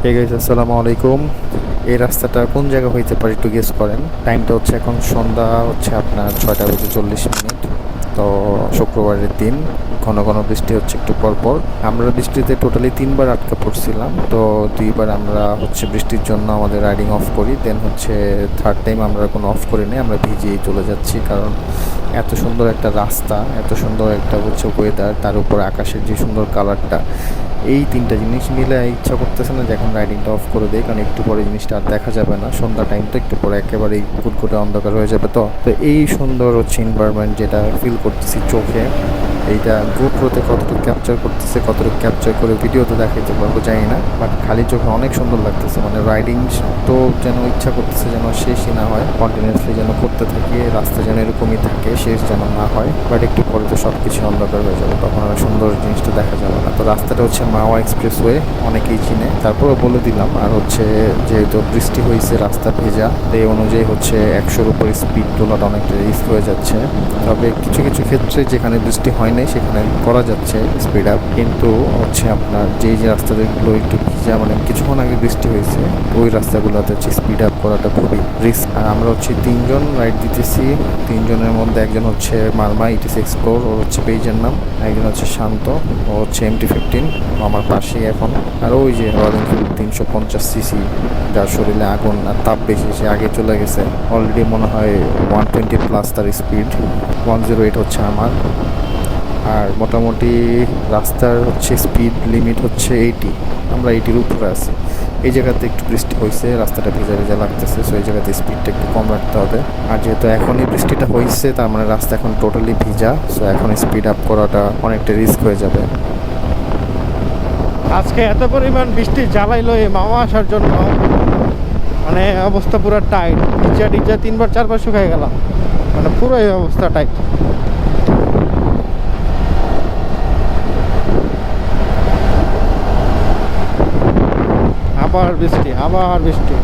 Hey guys, আসসালামু আলাইকুম। এই রাস্তাটা কোন জায়গা হইতে পারে একটু গেস করেন। টাইমটা হচ্ছে এখন সন্ধ্যা হচ্ছে আপনার 6টা বেজে 40 মিনিট। তো শুক্রবারের দিন ঘন ঘন বৃষ্টি হচ্ছে একটু পর পর। আমরা বৃষ্টিতে টোটালি 3বার আটকা পড়ছিলাম। তো 2বার আমরা হচ্ছে বৃষ্টির জন্য আমাদের রাইডিং অফ করি, দেন হচ্ছে থার্ড টাইম আমরা কোনো অফ করি নাই, আমরা ভিজিয়েই চলে যাচ্ছি। কারণ এত সুন্দর একটা রাস্তা, এত সুন্দর একটা হচ্ছে ওয়েদার, তার উপর আকাশের যে সুন্দর কালারটা, এই 3টা জিনিস মিলে ইচ্ছা করতেছে না যে এখন রাইডিংটা অফ করে দেয়, কারণ একটু পরে জিনিসটা আর দেখা যাবে না। সন্ধ্যা টাইম তো একটু পরে একেবারেই কুটকুটে অন্ধকার হয়ে যাবে। তো তো এই সুন্দর হচ্ছে এনভায়রনমেন্ট যেটা ফিল করতেছি চোখে, এইটা গোপ্রোতে কতটুকু ক্যাপচার করতেছে, কতটুকু ক্যাপচার করে ভিডিওতে দেখাইতে পারবো জানি না, বাট খালি চোখে অনেক সুন্দর লাগতেছে। মানে রাইডিং তো যেন ইচ্ছা করতেছে যেন শেষই না হয়, কন্টিনিউয়াসলি যেন করতে থাকি, রাস্তা যেন এরকমই থাকে, শেষ যেন না হয়। বাট একটু পরে তো সব কিছু অন্ধকার হয়ে যাবে, তখন আর সুন্দর জিনিসটা দেখা যাবে না। তো রাস্তাটা হচ্ছে মাওয়া এক্সপ্রেসওয়ে, অনেকেই চিনে, তারপরেও বলে দিলাম। আর হচ্ছে যেহেতু বৃষ্টি হয়েছে, রাস্তা ভেজা, এই অনুযায়ী হচ্ছে 100-র উপর স্পিড তোলাটা অনেকটা রিস্ক হয়ে যাচ্ছে। তবে কিছু কিছু ক্ষেত্রে যেখানে বৃষ্টি হয় নাই সেখানে করা যাচ্ছে স্পিড আপ, কিন্তু হচ্ছে আপনার যে রাস্তাগুলো একটু ভিজা, মানে কিছুক্ষণ আগে বৃষ্টি হয়েছে, ওই রাস্তাগুলোতে হচ্ছে স্পিড আপ করাটা খুবই রিস্ক। আর আমরা হচ্ছে 3জন রাইড দিতেছি। 3জনের মধ্যে একজন হচ্ছে মারমা ইটিস এক্সপ্লোর, ওর হচ্ছে পেজের নাম। একজন হচ্ছে শান্ত, ও হচ্ছে MT-15, আমার পাশেই এখন। আর ওই যে রয়্যাল এনফিল্ড 350cc, যার শরীরে আগুন আর তাপ বেশি, সে আগে চলে গেছে অলরেডি, মনে হয় 120+ তার স্পিড, 108 হচ্ছে আমার। আর মোটামুটি রাস্তার হচ্ছে স্পিড লিমিট হচ্ছে 80, আমরা 80-র উপরে আছি। এই জায়গাতে একটু বৃষ্টি হয়েছে, রাস্তাটা ভেজা ভেজা লাগতেছে, সো এই জায়গাতে স্পিডটা একটু কম রাখতে হবে। আর যেহেতু এখনই বৃষ্টিটা হয়েছে, তার মানে রাস্তা এখন টোটালি ভিজা, সো এখন স্পিড আপ করাটা অনেকটা রিস্ক হয়ে যাবে। আজকে এত পরিমাণ বৃষ্টি জ্বালাইলো এই মামা আসার জন্য, মানে অবস্থা পুরো টাইট। টিচা টিচা 3বার 4বার শুকাই গেলাম, মানে পুরো এই অবস্থা টাইট। আবার বৃষ্টি, আবার বৃষ্টি।